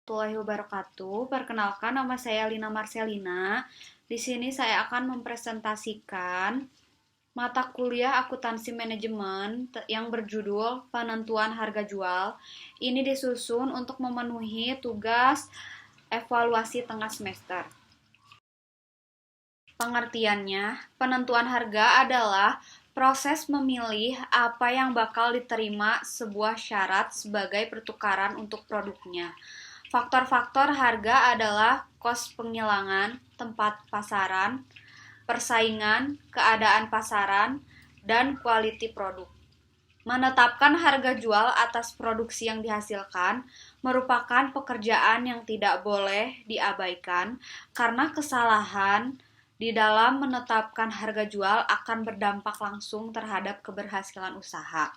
Warahmatullahi wabarakatuh. Perkenalkan, nama saya Lina Marcelina. Di sini saya akan mempresentasikan mata kuliah akuntansi manajemen yang berjudul penentuan harga jual. Ini disusun untuk memenuhi tugas evaluasi tengah semester. Pengertiannya, penentuan harga adalah proses memilih apa yang bakal diterima sebuah syarat sebagai pertukaran untuk produknya. Faktor-faktor harga adalah kos penghilangan, tempat pasaran, persaingan, keadaan pasaran, dan quality produk. Menetapkan harga jual atas produksi yang dihasilkan merupakan pekerjaan yang tidak boleh diabaikan karena kesalahan di dalam menetapkan harga jual akan berdampak langsung terhadap keberhasilan usaha.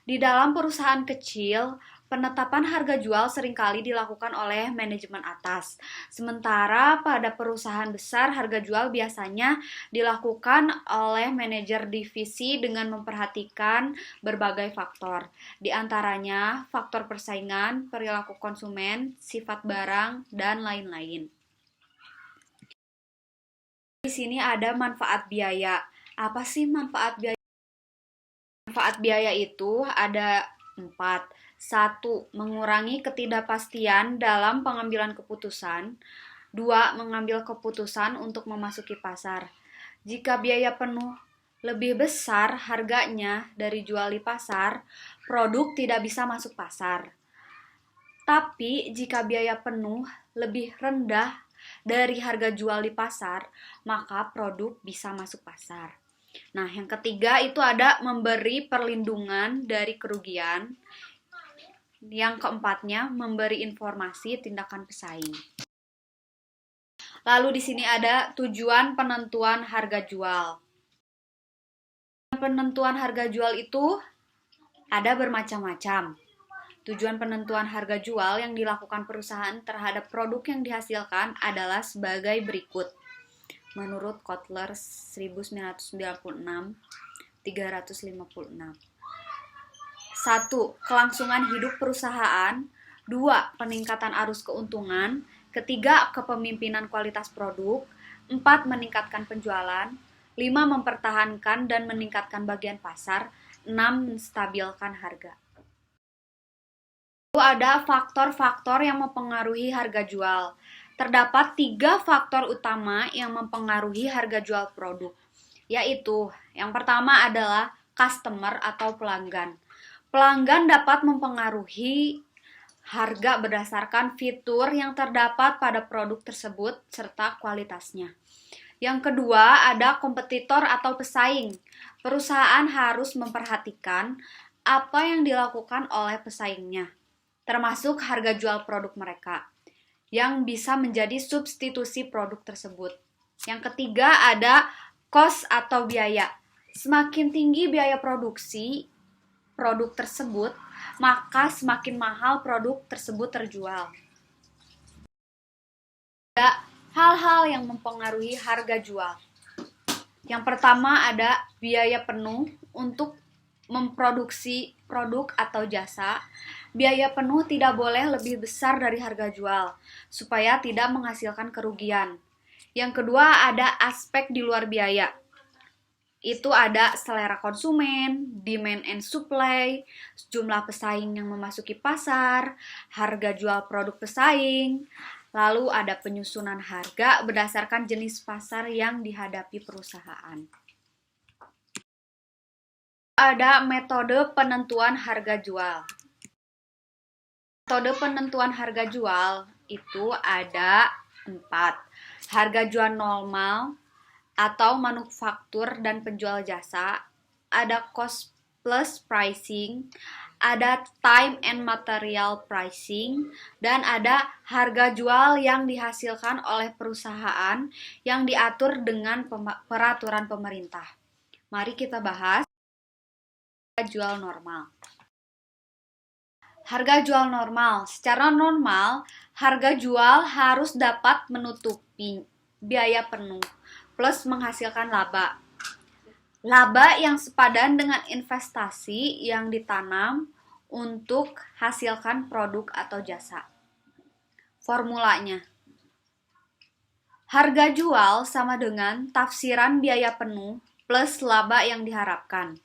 Di dalam perusahaan kecil, penetapan harga jual seringkali dilakukan oleh manajemen atas. Sementara pada perusahaan besar, harga jual biasanya dilakukan oleh manajer divisi dengan memperhatikan berbagai faktor. Di antaranya faktor persaingan, perilaku konsumen, sifat barang, dan lain-lain. Di sini ada manfaat biaya. Apa sih manfaat biaya? Manfaat biaya itu ada 4. 1. Mengurangi ketidakpastian dalam pengambilan keputusan. 2. Mengambil keputusan untuk memasuki pasar. Jika biaya penuh lebih besar harganya dari jual di pasar, produk tidak bisa masuk pasar. Tapi jika biaya penuh lebih rendah dari harga jual di pasar, maka produk bisa masuk pasar. Nah, yang ketiga itu ada memberi perlindungan dari kerugian. Yang keempatnya, memberi informasi tindakan pesaing. Lalu di sini ada tujuan penentuan harga jual. Penentuan harga jual itu ada bermacam-macam. Tujuan penentuan harga jual yang dilakukan perusahaan terhadap produk yang dihasilkan adalah sebagai berikut. Menurut Kotler 1996, 356. 1. Kelangsungan hidup perusahaan. 2. Peningkatan arus keuntungan. 3. Kepemimpinan kualitas produk. 4. Meningkatkan penjualan. 5. Mempertahankan dan meningkatkan bagian pasar. 6. Menstabilkan harga. Lalu ada faktor-faktor yang mempengaruhi harga jual. Terdapat 3 faktor utama yang mempengaruhi harga jual produk, yaitu yang pertama adalah customer atau pelanggan. Pelanggan dapat mempengaruhi harga berdasarkan fitur yang terdapat pada produk tersebut serta kualitasnya. Yang kedua ada kompetitor atau pesaing. Perusahaan harus memperhatikan apa yang dilakukan oleh pesaingnya, termasuk harga jual produk mereka, yang bisa menjadi substitusi produk tersebut. Yang ketiga ada cost atau biaya. Semakin tinggi biaya produksi produk tersebut, maka semakin mahal produk tersebut terjual. Ada hal-hal yang mempengaruhi harga jual. Yang pertama ada biaya penuh untuk memproduksi produk atau jasa. Biaya penuh tidak boleh lebih besar dari harga jual, supaya tidak menghasilkan kerugian. Yang kedua ada aspek di luar biaya. Itu ada selera konsumen, demand and supply, jumlah pesaing yang memasuki pasar, harga jual produk pesaing, lalu ada penyusunan harga berdasarkan jenis pasar yang dihadapi perusahaan. Ada metode penentuan harga jual. Metode penentuan harga jual itu ada 4. Harga jual normal atau manufaktur dan penjual jasa, ada cost plus pricing, ada time and material pricing, dan ada harga jual yang dihasilkan oleh perusahaan yang diatur dengan peraturan pemerintah. Mari kita bahas harga jual normal. Harga jual normal. Secara normal, harga jual harus dapat menutupi biaya penuh plus menghasilkan laba. Laba yang sepadan dengan investasi yang ditanam untuk hasilkan produk atau jasa. Formulanya. Harga jual sama dengan tafsiran biaya penuh plus laba yang diharapkan.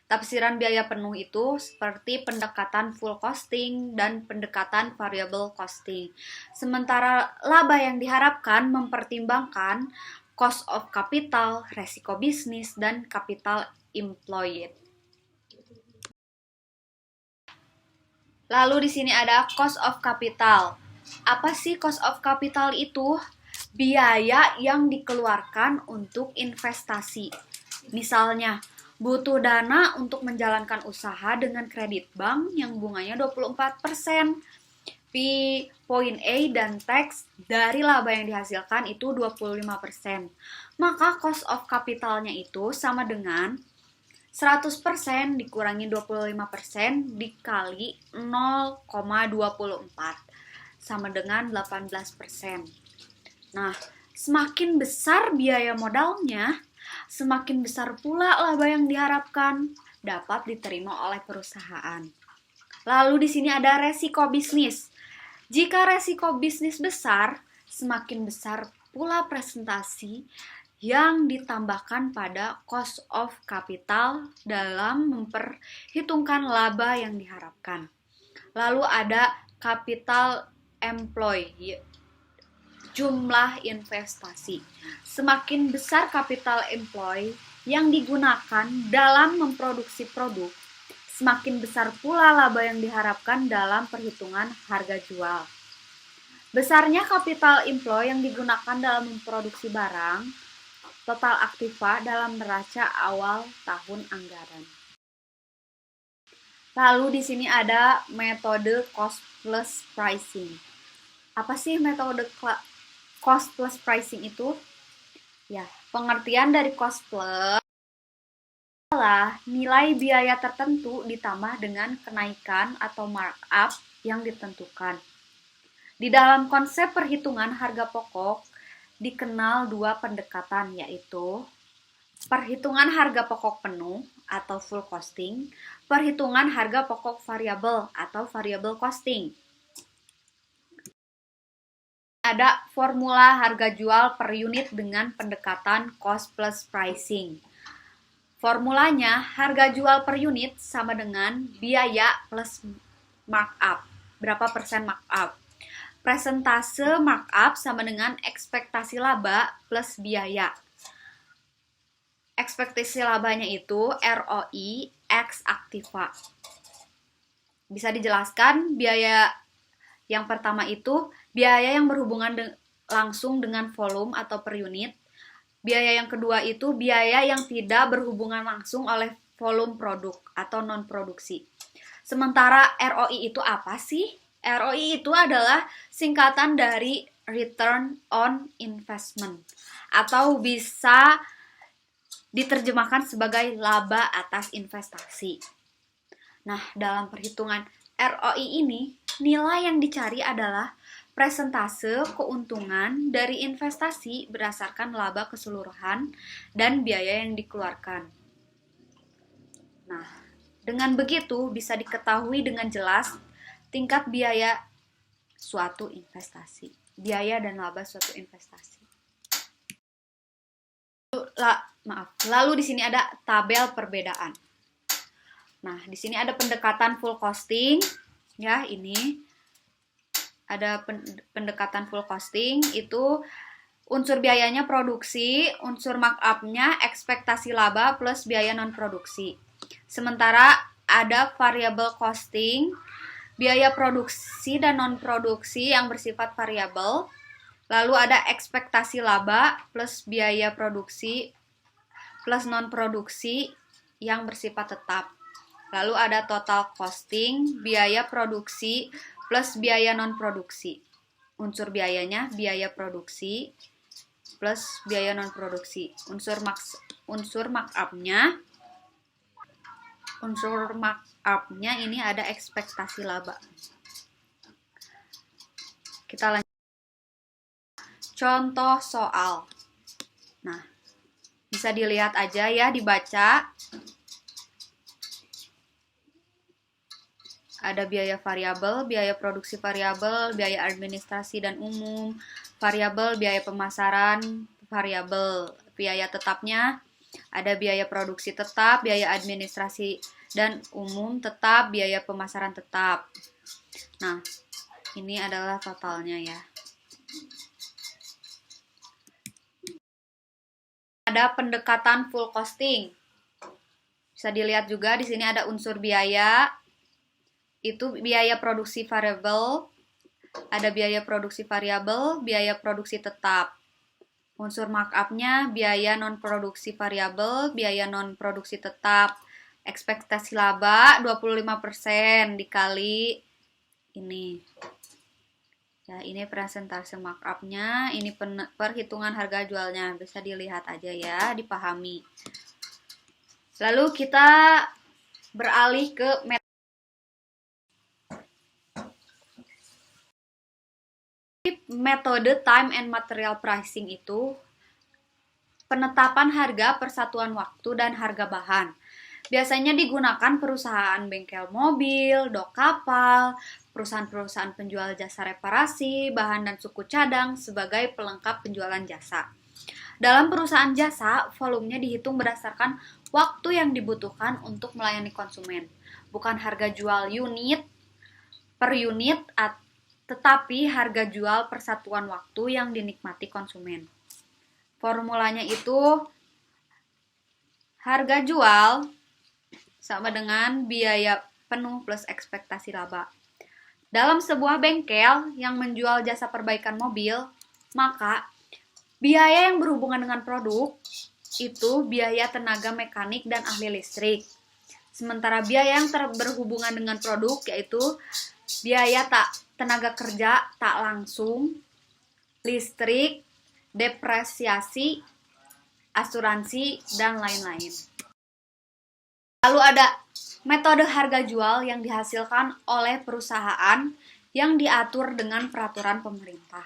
Tafsiran biaya penuh itu seperti pendekatan full costing dan pendekatan variable costing. Sementara laba yang diharapkan mempertimbangkan cost of capital, resiko bisnis, dan capital employed. Lalu di sini ada cost of capital. Apa sih cost of capital itu? Biaya yang dikeluarkan untuk investasi. Misalnya, butuh dana untuk menjalankan usaha dengan kredit bank yang bunganya 24%. Fee, poin A, dan tax dari laba yang dihasilkan itu 25%. Maka cost of capitalnya itu sama dengan 100% dikurangi 25% dikali 0,24 sama dengan 18%. Nah, semakin besar biaya modalnya, semakin besar pula laba yang diharapkan dapat diterima oleh perusahaan. Lalu di sini ada resiko bisnis. Jika resiko bisnis besar, semakin besar pula presentasi yang ditambahkan pada cost of capital dalam memperhitungkan laba yang diharapkan. Lalu ada capital employed, jumlah investasi. Semakin besar capital employed yang digunakan dalam memproduksi produk, semakin besar pula laba yang diharapkan dalam perhitungan harga jual. Besarnya capital employed yang digunakan dalam memproduksi barang, total aktiva dalam neraca awal tahun anggaran. Lalu di sini ada metode cost plus pricing. Apa sih metode cost plus pricing itu? Ya, pengertian dari cost plus adalah nilai biaya tertentu ditambah dengan kenaikan atau markup yang ditentukan. Di dalam konsep perhitungan harga pokok dikenal dua pendekatan, yaitu perhitungan harga pokok penuh atau full costing, perhitungan harga pokok variabel atau variable costing. Ada formula harga jual per unit dengan pendekatan cost plus pricing. Formulanya, harga jual per unit sama dengan biaya plus markup. Berapa persen markup? Presentase markup sama dengan ekspektasi laba plus biaya. Ekspektasi labanya itu ROI X aktiva. Bisa dijelaskan biaya yang pertama itu biaya yang berhubungan langsung dengan volume atau per unit. Biaya yang kedua itu biaya yang tidak berhubungan langsung oleh volume produk atau non-produksi. Sementara ROI itu apa sih? ROI itu adalah singkatan dari Return on Investment atau bisa diterjemahkan sebagai laba atas investasi. Nah, dalam perhitungan ROI ini, nilai yang dicari adalah presentase keuntungan dari investasi berdasarkan laba keseluruhan dan biaya yang dikeluarkan. Nah, dengan begitu bisa diketahui dengan jelas tingkat biaya suatu investasi, biaya dan laba suatu investasi. Lalu di sini ada tabel perbedaan. Nah, di sini ada pendekatan full costing, ya ini ada pendekatan full costing itu unsur biayanya produksi, unsur markup-nya ekspektasi laba plus biaya non produksi. Sementara ada variable costing, biaya produksi dan non-produksi yang bersifat variabel. Lalu ada ekspektasi laba plus biaya produksi plus non-produksi yang bersifat tetap. Lalu ada total costing, biaya produksi plus biaya non-produksi. Unsur biayanya biaya produksi plus biaya non-produksi. Unsur markup-nya ini ada ekspektasi laba. Kita lanjut. Contoh soal. Nah, bisa dilihat aja ya, dibaca. Ada biaya variabel, biaya produksi variabel, biaya administrasi dan umum, variabel, biaya pemasaran, variabel. Biaya tetapnya ada biaya produksi tetap, biaya administrasi dan umum tetap, biaya pemasaran tetap. Nah, ini adalah totalnya ya. Ada pendekatan full costing. Bisa dilihat juga di sini ada unsur biaya. Itu biaya produksi variabel, ada biaya produksi variabel, biaya produksi tetap. Unsur markup-nya biaya non produksi variabel, biaya non produksi tetap. Ekspektasi laba 25% dikali ini. Ya, ini presentase markup-nya, ini perhitungan harga jualnya. Bisa dilihat aja ya, dipahami. Lalu kita beralih ke metode time and material pricing itu penetapan harga per satuan waktu dan harga bahan. Biasanya digunakan perusahaan bengkel mobil, dok kapal, perusahaan-perusahaan penjual jasa reparasi, bahan dan suku cadang sebagai pelengkap penjualan jasa. Dalam perusahaan jasa, volumenya dihitung berdasarkan waktu yang dibutuhkan untuk melayani konsumen, bukan harga jual unit per unit, tetapi harga jual per satuan waktu yang dinikmati konsumen. Formulanya itu harga jual sama dengan biaya penuh plus ekspektasi laba. Dalam sebuah bengkel yang menjual jasa perbaikan mobil, maka biaya yang berhubungan dengan produk itu biaya tenaga mekanik dan ahli listrik. Sementara biaya yang berhubungan dengan produk yaitu biaya tenaga kerja tak langsung, listrik, depresiasi, asuransi, dan lain-lain. Lalu ada metode harga jual yang dihasilkan oleh perusahaan yang diatur dengan peraturan pemerintah.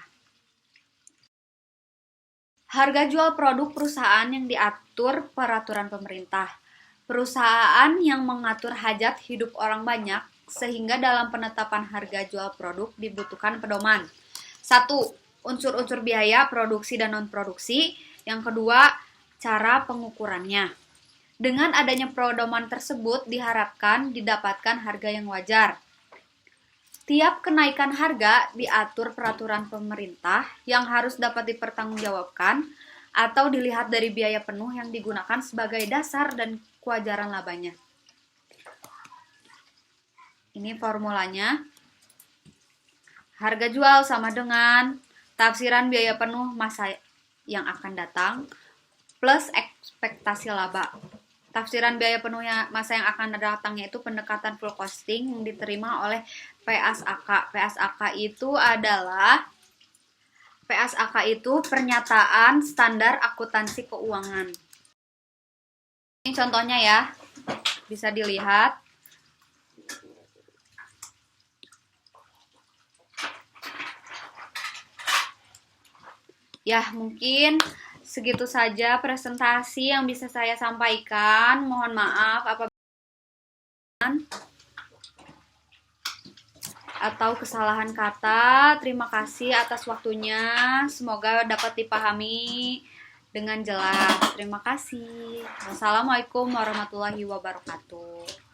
Harga jual produk perusahaan yang diatur peraturan pemerintah. Perusahaan yang mengatur hajat hidup orang banyak sehingga dalam penetapan harga jual produk dibutuhkan pedoman. 1. Unsur-unsur biaya produksi dan non-produksi. Yang kedua, cara pengukurannya. Dengan adanya pedoman tersebut diharapkan didapatkan harga yang wajar. Tiap kenaikan harga diatur peraturan pemerintah yang harus dapat dipertanggungjawabkan atau dilihat dari biaya penuh yang digunakan sebagai dasar dan kewajaran labanya. Ini formulanya. Harga jual sama dengan tafsiran biaya penuh masa yang akan datang plus ekspektasi laba. Tafsiran biaya penuhnya masa yang akan datangnya itu pendekatan full costing yang diterima oleh PSAK. PSAK itu pernyataan standar akuntansi keuangan. Ini contohnya ya, bisa dilihat. Ya, mungkin segitu saja presentasi yang bisa saya sampaikan. Mohon maaf apabila atau kesalahan kata. Terima kasih atas waktunya. Semoga dapat dipahami dengan jelas. Terima kasih. Wassalamualaikum warahmatullahi wabarakatuh.